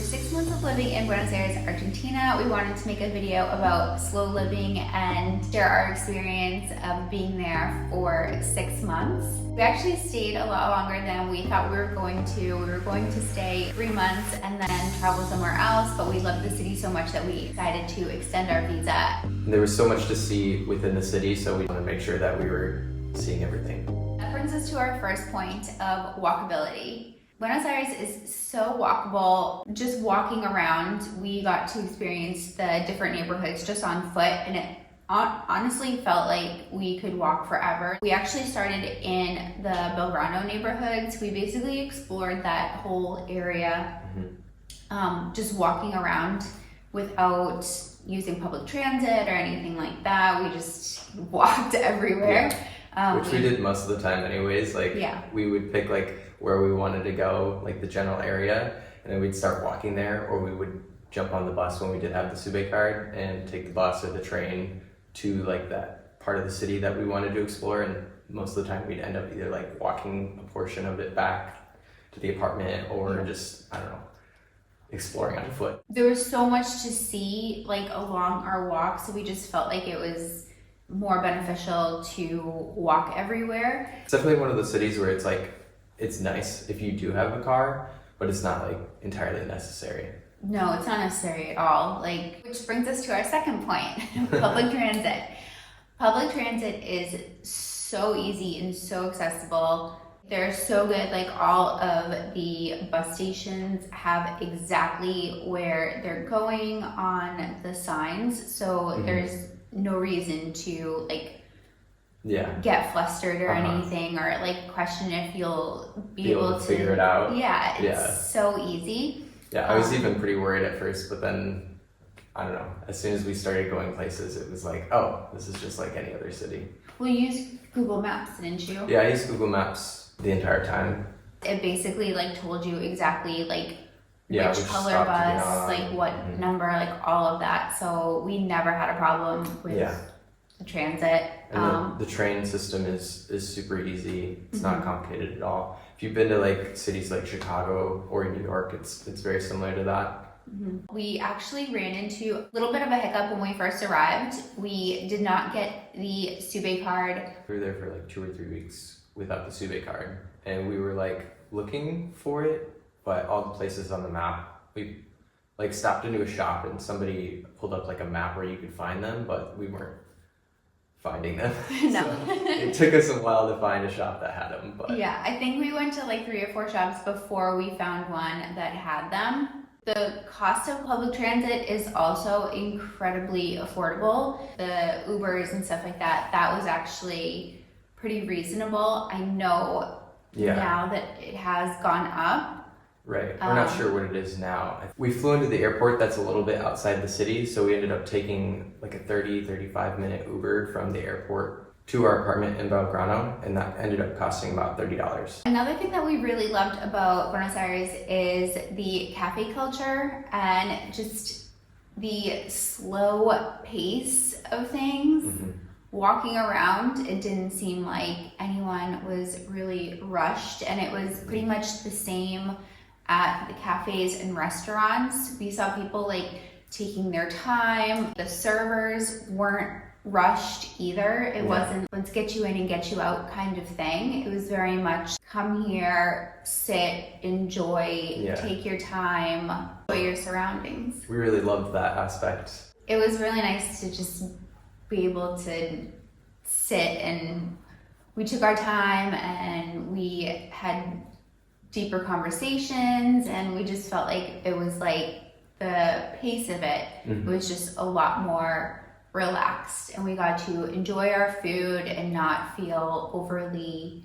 6 months of living in Buenos Aires, Argentina, we wanted to make a video about slow living and share our experience of being there for 6 months. We actually stayed a lot longer than we thought we were going to. We were going to stay 3 months and then travel somewhere else, but we loved the city so much that we decided to extend our visa. There was so much to see within the city, so we wanted to make sure that we were seeing everything. That brings us to our first point of walkability. Buenos Aires is so walkable. Just walking around, we got to experience the different neighborhoods just on foot, and it honestly felt like we could walk forever. We actually started in the Belgrano neighborhoods. We basically explored that whole area, just walking around without using public transit or anything like that. We just walked everywhere. Which we did most of the time anyways. We would pick where we wanted to go, like the general area, and then we'd start walking there, or we would jump on the bus when we did have the Sube card and take the bus or the train to that part of the city that we wanted to explore. And most of the time we'd end up either walking a portion of it back to the apartment or just, I don't know, exploring on foot. There was so much to see along our walk, so we just felt like it was more beneficial to walk everywhere. It's definitely one of those cities where it's nice if you do have a car, but it's not entirely necessary. No, it's not necessary at all. Which brings us to our second point, public transit. Public transit is so easy and so accessible. They're so good. All of the bus stations have exactly where they're going on the signs, so there's no reason to get flustered or anything, or question if you'll be able to figure it out. Yeah, it's so easy. Yeah, I was even pretty worried at first, but then I don't know, as soon as we started going places, it was oh, this is just like any other city. Well, you used Google Maps, didn't you? Yeah, I used Google Maps the entire time. It basically told you exactly which color bus, what number, all of that. So we never had a problem with the transit. And the train system is super easy. It's not complicated at all. If you've been to cities like Chicago or New York, it's very similar to that. We actually ran into a little bit of a hiccup when we first arrived. We did not get the Sube card. We were there for 2 or 3 weeks without the Sube card, and we were looking for it, but all the places on the map, we stopped into a shop and somebody pulled up a map where you could find them, but we weren't finding them. No. So it took us a while to find a shop that had them. But yeah, I think we went to 3 or 4 shops before we found one that had them. The cost of public transit is also incredibly affordable. The Ubers and stuff like that was actually pretty reasonable. I know now that it has gone up. Right, we're not sure what it is now. We flew into the airport that's a little bit outside the city, so we ended up taking a 30-35 minute Uber from the airport to our apartment in Belgrano, and that ended up costing about $30. Another thing that we really loved about Buenos Aires is the cafe culture and just the slow pace of things. Walking around, it didn't seem like anyone was really rushed, and it was pretty much the same at the cafes and restaurants. We saw people taking their time. The servers weren't rushed either. It wasn't let's get you in and get you out kind of thing. It was very much come here, sit, enjoy, take your time, enjoy your surroundings. We really loved that aspect. It was really nice to just be able to sit, and we took our time and we had deeper conversations, and we just felt it was the pace of it was just a lot more relaxed, and we got to enjoy our food and not feel overly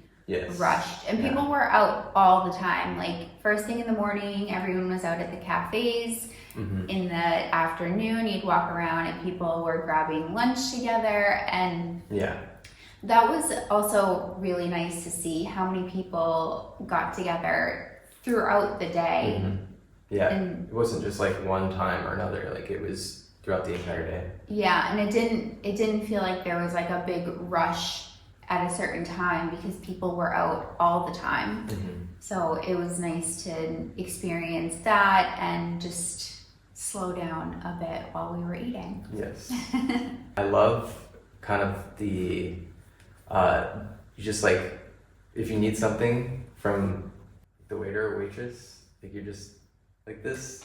rushed. And people were out all the time. First thing in the morning, everyone was out at the cafes. In the afternoon, you'd walk around and people were grabbing lunch together, and that was also really nice to see how many people got together throughout the day. And it wasn't just one time or another, it was throughout the entire day. Yeah, and it didn't feel like there was a big rush at a certain time because people were out all the time. Mm-hmm. So it was nice to experience that and just slow down a bit while we were eating. Yes. I love kind of the, you just like, if you need something from the waiter or waitress, like you're just like this,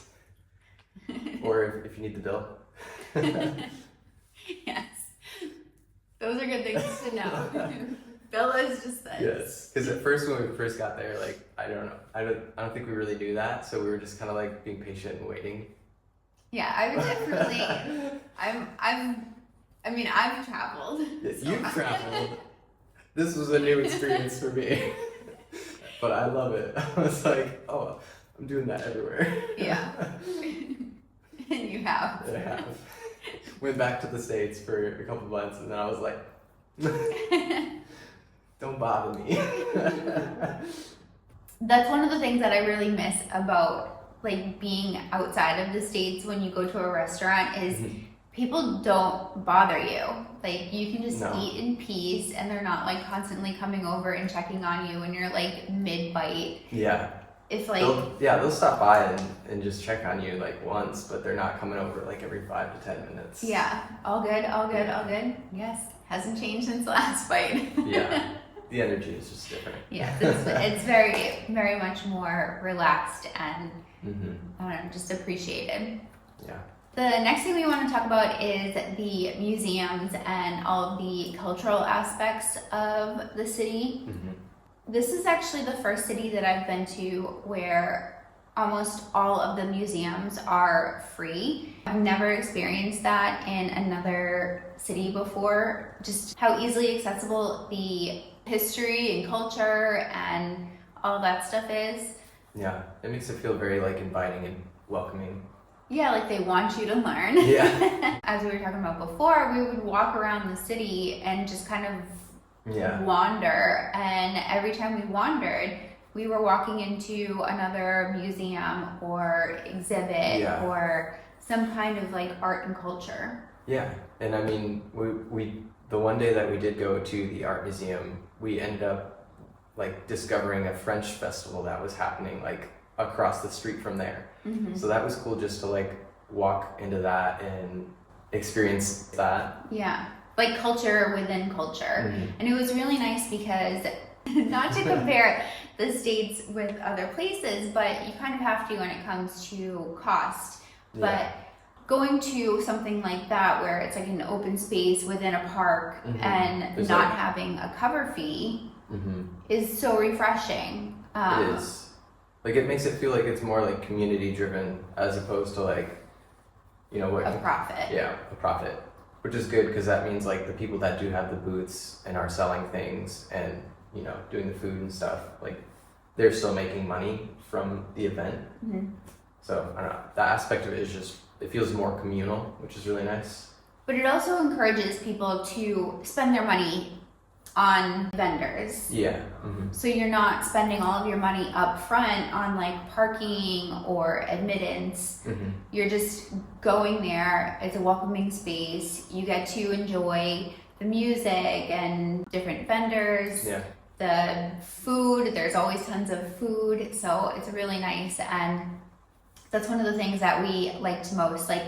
or if you need the bill. Yes, those are good things to know. Bill is just this. Yes, because at first when we first got there, like I don't think we really knew that, so we were just kind of like being patient and waiting. Yeah, I would definitely. I've traveled. Yes, so you've traveled. This was a new experience for me, but I love it. I was like, oh, I'm doing that everywhere. Yeah. And you have. I have. Went back to the States for a couple months, and then I was like, don't bother me. That's one of the things that I really miss about like being outside of the States when you go to a restaurant is people don't bother you. Like you can just eat in peace and they're not like constantly coming over and checking on you when you're like mid-bite. Yeah. If like they'll stop by and just check on you like once, but they're not coming over like every 5 to 10 minutes. Yeah. All good. Yes. Hasn't changed since the last fight. Yeah. The energy is just different. Yes, it's very, very much more relaxed and I don't know, just appreciated. Yeah. The next thing we want to talk about is the museums and all of the cultural aspects of the city. This is actually the first city that I've been to where almost all of the museums are free. I've never experienced that in another city before, just how easily accessible the history and culture and all that stuff is. Yeah, it makes it feel very like inviting and welcoming. Yeah, like they want you to learn. Yeah. As we were talking about before, we would walk around the city and just kind of wander, and every time we wandered, we were walking into another museum or exhibit or some kind of like art and culture. Yeah, and I mean, we the one day that we did go to the art museum, we ended up like discovering a French festival that was happening like across the street from there. So that was cool just to like walk into that and experience that. Yeah, like culture within culture. And it was really nice because not to compare the States with other places, but you kind of have to when it comes to cost. But going to something like that where it's like an open space within a park and There's not like, having a cover fee is so refreshing. It is. Like it makes it feel like it's more like community driven as opposed to like, you know what? A profit. Yeah, a profit. Which is good because that means like the people that do have the booths and are selling things and, you know, doing the food and stuff, like they're still making money from the event. So I don't know, that aspect of it is just, it feels more communal, which is really nice. But it also encourages people to spend their money on vendors. Yeah. So you're not spending all of your money up front on like parking or admittance. You're just going there. It's a welcoming space. You get to enjoy the music and different vendors. Yeah. The food, there's always tons of food. So it's really nice. And that's one of the things that we liked most. Like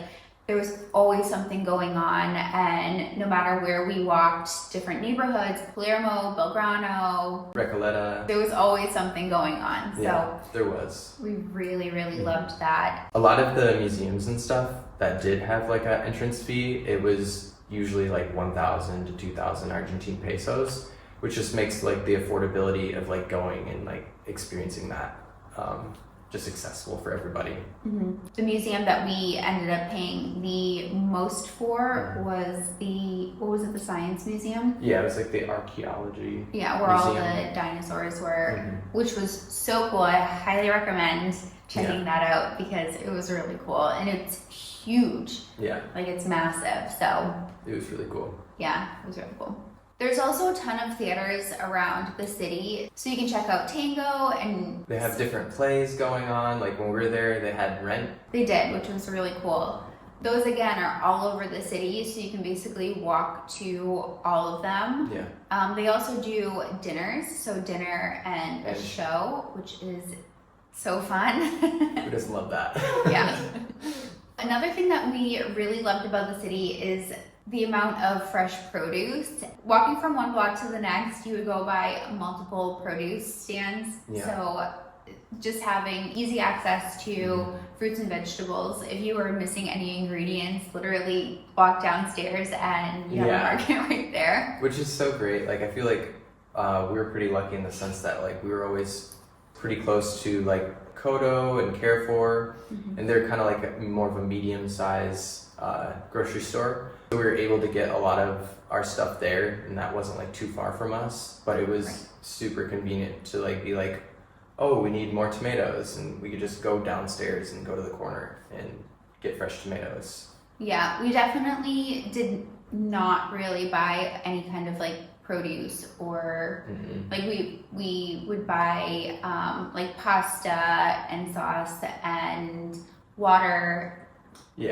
there was always something going on, and no matter where we walked, different neighborhoods, Palermo, Belgrano, Recoleta. there was always something going on. Yeah, so there was. we really, really loved that. A lot of the museums and stuff that did have like an entrance fee, it was usually like 1,000 to 2,000 Argentine pesos, which just makes like the affordability of like going and like experiencing that just accessible for everybody. The museum that we ended up paying the most for was the Science Museum? Yeah, it was like the archaeology Yeah, where all the dinosaurs were, which was so cool. I highly recommend checking that out because it was really cool and it's huge. Yeah. Like it's massive, so. It was really cool. Yeah, it was really cool. There's also a ton of theaters around the city, so you can check out Tango and... They have different plays going on, like when we were there they had Rent. They did, which was really cool. Those again are all over the city, so you can basically walk to all of them. Yeah. They also do dinners, so dinner and a show, which is so fun. Who doesn't love that? Yeah. Another thing that we really loved about the city is the amount of fresh produce. Walking from one block to the next, you would go by multiple produce stands. Yeah. So just having easy access to fruits and vegetables. If you were missing any ingredients, literally walk downstairs and you have a market right there. Which is so great. Like, I feel like we were pretty lucky in the sense that like we were always pretty close to like Kodo and Carrefour, and they're kind of like more of a medium-size grocery store. So we were able to get a lot of our stuff there, and that wasn't like too far from us, but it was super convenient to like be like, oh, we need more tomatoes, and we could just go downstairs and go to the corner and get fresh tomatoes. Yeah, we definitely did not really buy any kind of like produce or like we would buy like pasta and sauce and water,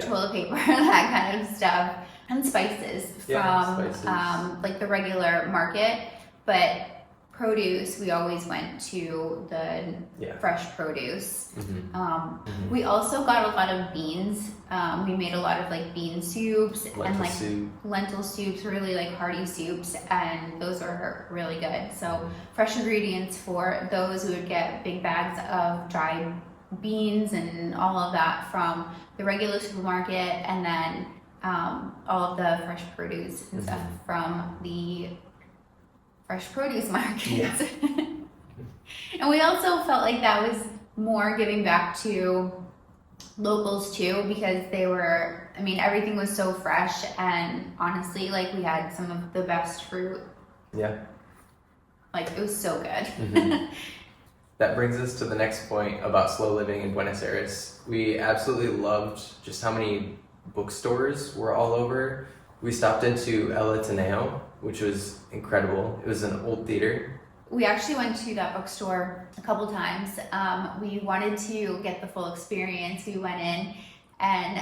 toilet paper, that kind of stuff, and spices from like the regular market. But produce, we always went to the fresh produce. We also got a lot of beans. We made a lot of like bean soups and like lentil soups, really like hearty soups, and those are really good. So fresh ingredients for those. We would get big bags of dried beans and all of that from the regular supermarket, and then all of the fresh produce and stuff from the fresh produce markets. And we also felt like that was more giving back to locals too, because they were, I mean, everything was so fresh, and honestly, like we had some of the best fruit. Yeah. Like it was so good. That brings us to the next point about slow living in Buenos Aires. We absolutely loved just how many bookstores were all over. We stopped into El Ateneo, which was incredible. It was an old theater. We actually went to that bookstore a couple times. We wanted to get the full experience. We went in and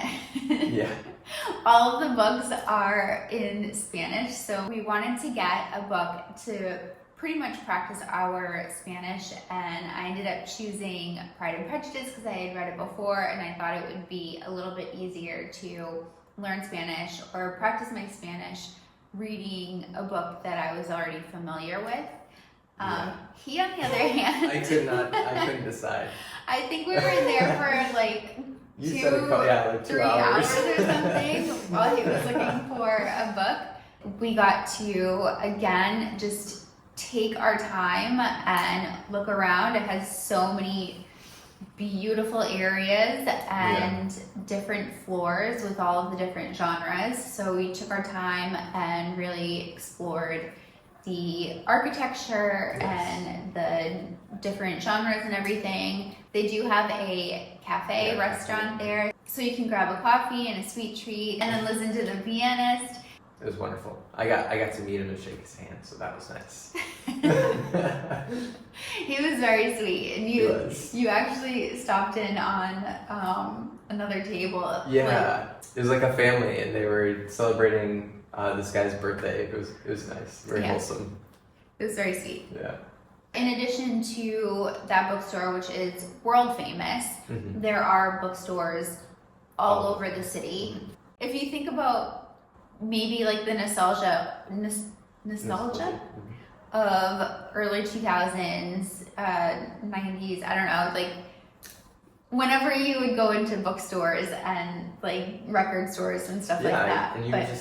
all of the books are in Spanish. So we wanted to get a book to pretty much practice our Spanish, and I ended up choosing Pride and Prejudice because I had read it before, and I thought it would be a little bit easier to learn Spanish or practice my Spanish reading a book that I was already familiar with. He, on the other hand, I couldn't decide. I think we were in there for like like 3 hours or something while he was looking for a book. We got to, again, just take our time and look around. It has so many beautiful areas and different floors with all of the different genres. So we took our time and really explored the architecture and the different genres and everything. They do have a cafe restaurant there, so you can grab a coffee and a sweet treat and then listen to the pianist. It was wonderful. I got to meet him and shake his hand, so that was nice. He was very sweet, and you actually stopped in on another table. Yeah, it was like a family, and they were celebrating this guy's birthday. It was nice, very wholesome. It was very sweet. Yeah. In addition to that bookstore, which is world famous, there are bookstores all over the city. If you think about maybe like the nostalgia of early 2000s, 90s, I don't know, like whenever you would go into bookstores and like record stores and stuff like that. And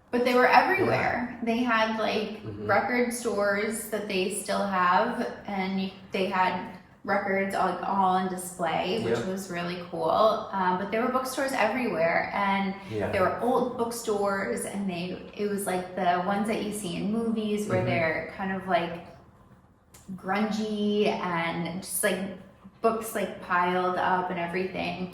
but they were everywhere. They had like record stores that they still have, and they had records all on display, which was really cool. But there were bookstores everywhere, and there were old bookstores, and it was like the ones that you see in movies where they're kind of like grungy and just like books like piled up and everything.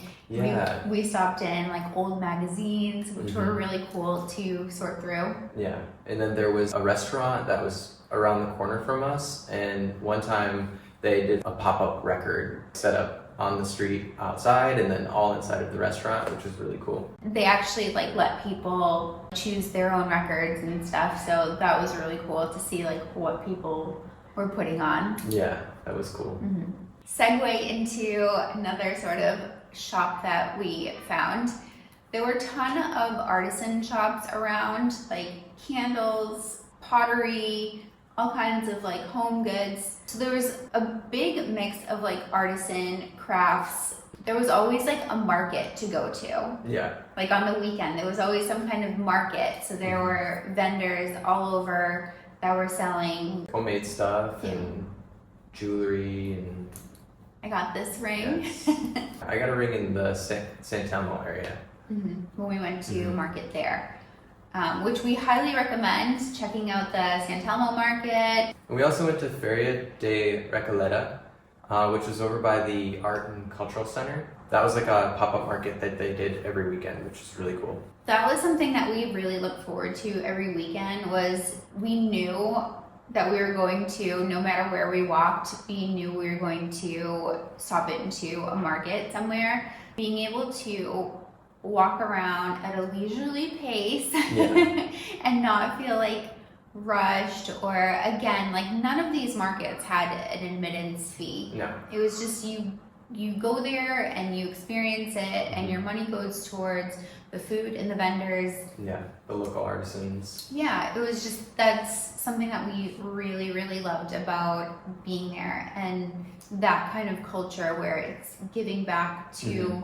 We stopped in like old magazines, which were really cool to sort through. Yeah, and then there was a restaurant that was around the corner from us, and one time they did a pop-up record, set up on the street outside and then all inside of the restaurant, which is really cool. They actually like let people choose their own records and stuff, so that was really cool to see like what people were putting on. Yeah, that was cool. Mm-hmm. Segue into another sort of shop that we found. There were a ton of artisan shops around, like candles, pottery, all kinds of like home goods. So there was a big mix of like artisan crafts. There was always like a market to go to. Yeah. Like on the weekend, there was always some kind of market. So there were vendors all over that were selling homemade stuff and jewelry and... I got this ring. Yes. I got a ring in the San Telmo area. When we went to market there. Which we highly recommend checking out the San Telmo market. And we also went to Feria de Recoleta, which was over by the Art and Cultural Center. That was like a pop-up market that they did every weekend, which is really cool. That was something that we really looked forward to every weekend. Was we knew that we were going to, no matter where we walked, we knew we were going to stop into a market somewhere. Being able to walk around at a leisurely pace and not feel like rushed, or again, like none of these markets had an admittance fee. No. It was just you go there and you experience it, and your money goes towards the food and the vendors. Yeah, the local artisans. Yeah, it was just, that's something that we really, really loved about being there, and that kind of culture where it's giving back to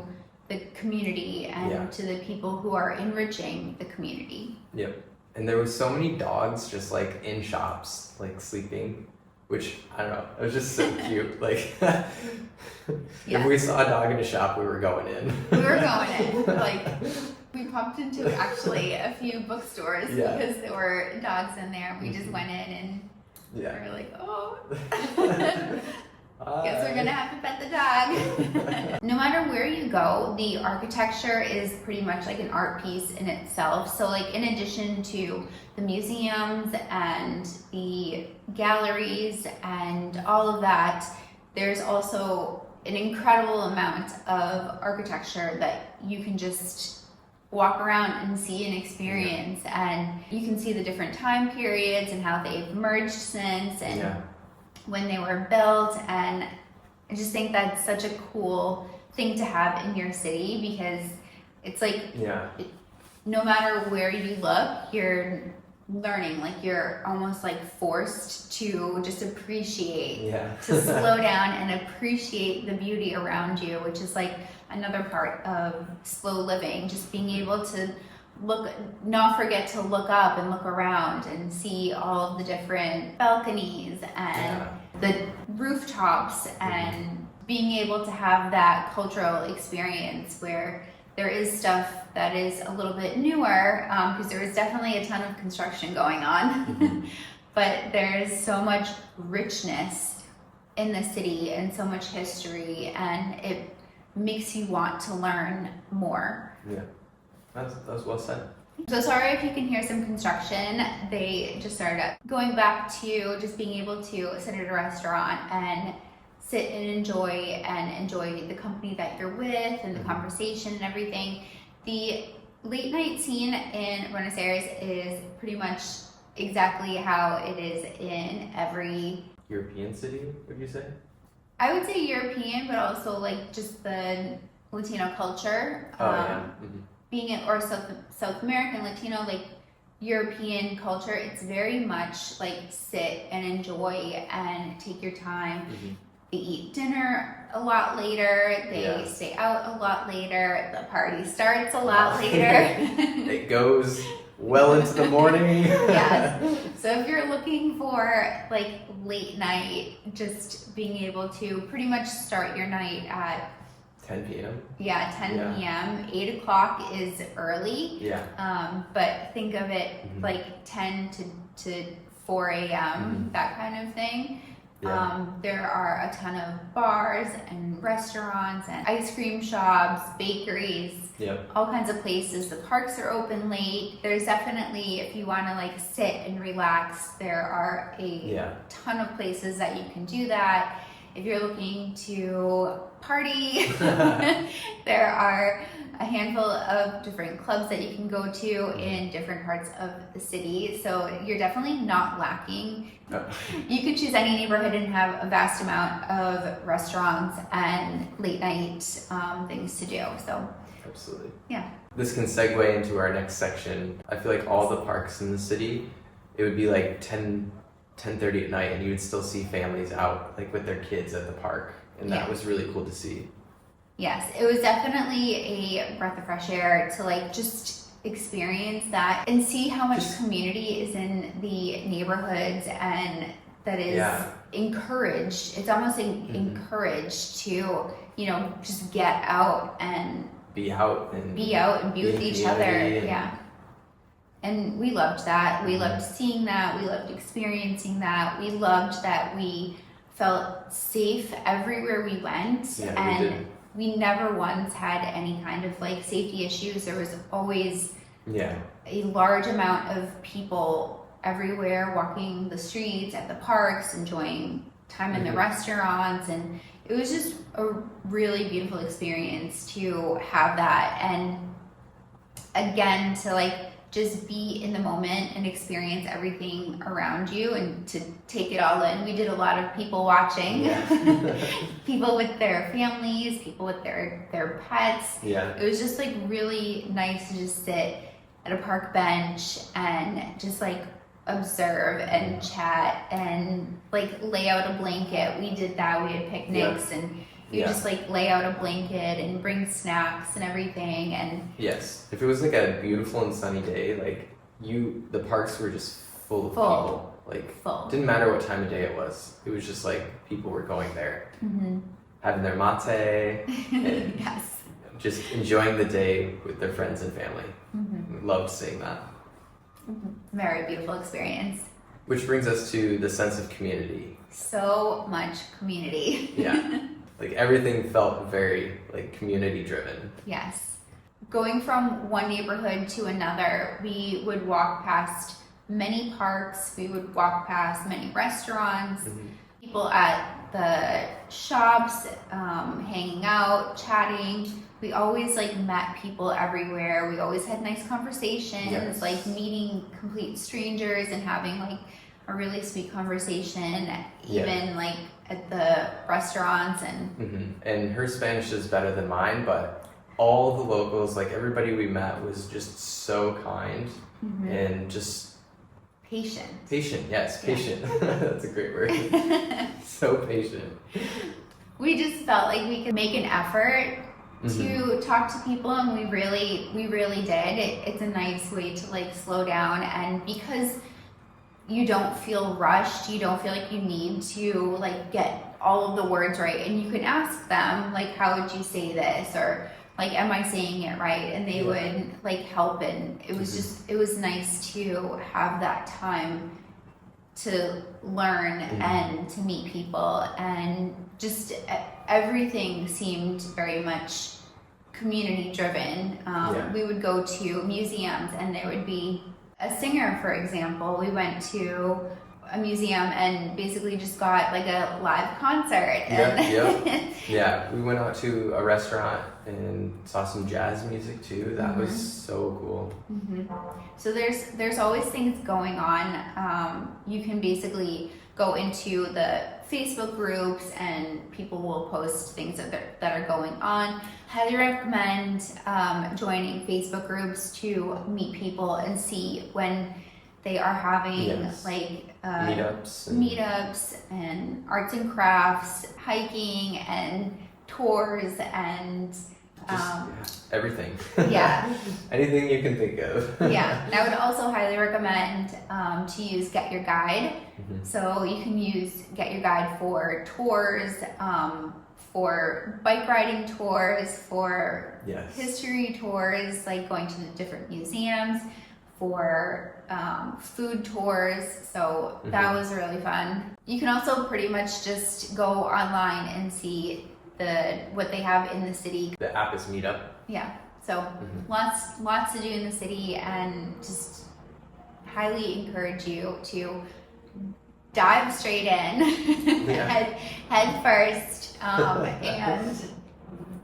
the community and to the people who are enriching the community. Yep. And there was so many dogs just like in shops, like sleeping, which I don't know, it was just so cute. Like if we saw a dog in a shop, we were going in. We were going in. Like we popped into actually a few bookstores because there were dogs in there. We just went in and we were like, oh. Guess we're gonna have to pet the dog. No matter where you go, the architecture is pretty much like an art piece in itself. So like in addition to the museums and the galleries and all of that, there's also an incredible amount of architecture that you can just walk around and see and experience. And you can see the different time periods and how they've merged since, and when they were built. And I just think that's such a cool thing to have in your city, because it's like no matter where you look, you're learning, like you're almost like forced to just appreciate, to slow down and appreciate the beauty around you, which is like another part of slow living, just being able to look, not forget to look up and look around and see all of the different balconies and the rooftops, and being able to have that cultural experience where there is stuff that is a little bit newer, because there is definitely a ton of construction going on, but there's so much richness in the city and so much history, and it makes you want to learn more. Yeah. That was well said. So sorry if you can hear some construction. They just started up. Going back to just being able to sit at a restaurant and sit and enjoy the company that you're with and the conversation and everything. The late night scene in Buenos Aires is pretty much exactly how it is in every European city, would you say? I would say European, but also like just the Latino culture. Being in, or South American, Latino, like European culture, it's very much like sit and enjoy and take your time. They eat dinner a lot later, they stay out a lot later, the party starts a lot later. It goes well into the morning. Yes. So if you're looking for like late night, just being able to pretty much start your night at 10 p.m. Yeah, 10 p.m. 8 o'clock is early. Yeah. But think of it like 10 to 4 a.m., that kind of thing. Yeah. There are a ton of bars and restaurants and ice cream shops, bakeries, all kinds of places. The parks are open late. There's definitely, if you want to like sit and relax, there are a ton of places that you can do that. if you're looking to party, there are a handful of different clubs that you can go to in different parts of the city. So you're definitely not lacking. You could choose any neighborhood and have a vast amount of restaurants and late night things to do. So absolutely. Yeah. This can segue into our next section. I feel like all the parks in the city, it would be like 10:30 at night and you would still see families out like with their kids at the park. And that was really cool to see. Yes, it was definitely a breath of fresh air to like just experience that and see how much community is in the neighborhoods, and that is encouraged. It's almost encouraged to, you know, just get out and be out and be with each other. Yeah. And we loved that. We loved seeing that. We loved experiencing that. We loved that we felt safe everywhere we went. Yeah, and we never once had any kind of like safety issues. There was always a large amount of people everywhere walking the streets, at the parks, enjoying time in the restaurants, and it was just a really beautiful experience to have that. And again, to like just be in the moment and experience everything around you and to take it all in. We did a lot of people watching, people with their families, people with their pets. Yeah. It was just like really nice to just sit at a park bench and just like observe and chat and like lay out a blanket. We did that. We had picnics and you just like lay out a blanket and bring snacks and everything. And yes, if it was like a beautiful and sunny day, like the parks were just full of people. Like didn't matter what time of day it was. It was just like people were going there, having their mate and just enjoying the day with their friends and family. Loved seeing that. Very beautiful experience. Which brings us to the sense of community. So much community. Yeah. Like everything felt very like community driven. Yes. Going from one neighborhood to another, we would walk past many parks, we would walk past many restaurants, people at the shops, hanging out, chatting. We always like met people everywhere. We always had nice conversations, like meeting complete strangers and having like a really sweet conversation, even like at the restaurants. And her Spanish is better than mine, but all the locals, like everybody we met was just so kind and just patient. Patient. That's a great word. So patient. We just felt like we could make an effort to talk to people, and we really did. It's a nice way to like slow down, and because you don't feel rushed, you don't feel like you need to like get all of the words right, and you can ask them like, how would you say this, or like, am I saying it right? And they would like help. And it was just, it was nice to have that time to learn and to meet people, and just everything seemed very much community driven. We would go to museums and there would be a singer, for example. We went to a museum and basically just got like a live concert. Yeah, we went out to a restaurant and saw some jazz music too. That was so cool. So there's always things going on. You can basically go into the Facebook groups and people will post things that are going on. Highly recommend joining Facebook groups to meet people and see when they are having like meetups and arts and crafts, hiking and tours and everything. Anything you can think of. And I would also highly recommend to use Get Your Guide. So you can use Get Your Guide for tours, for bike riding tours, for history tours, like going to the different museums, for food tours. So that was really fun. You can also pretty much just go online and see what they have in the city. The app is Meetup. So lots to do in the city, and just highly encourage you to dive straight in, Yeah. head first, and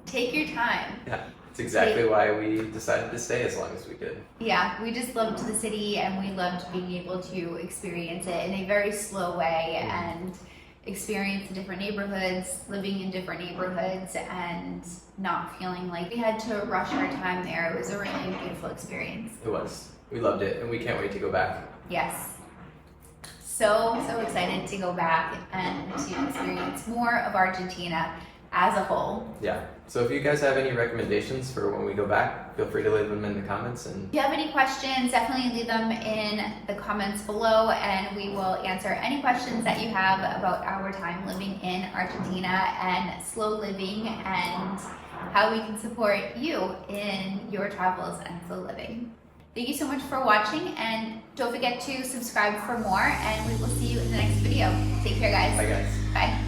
take your time. Yeah, it's exactly why we decided to stay as long as we did. Yeah, we just loved the city and we loved being able to experience it in a very slow way and experience the different neighborhoods, living in different neighborhoods, and not feeling like we had to rush our time there. It was a really beautiful experience. It was. We loved it and we can't wait to go back. Yes. So excited to go back and to experience more of Argentina as a whole. Yeah. So if you guys have any recommendations for when we go back, feel free to leave them in the comments. And if you have any questions, definitely leave them in the comments below and we will answer any questions that you have about our time living in Argentina and slow living and how we can support you in your travels and slow living. Thank you so much for watching and don't forget to subscribe for more and we will see you in the next video. Take care guys. bye guys. Bye.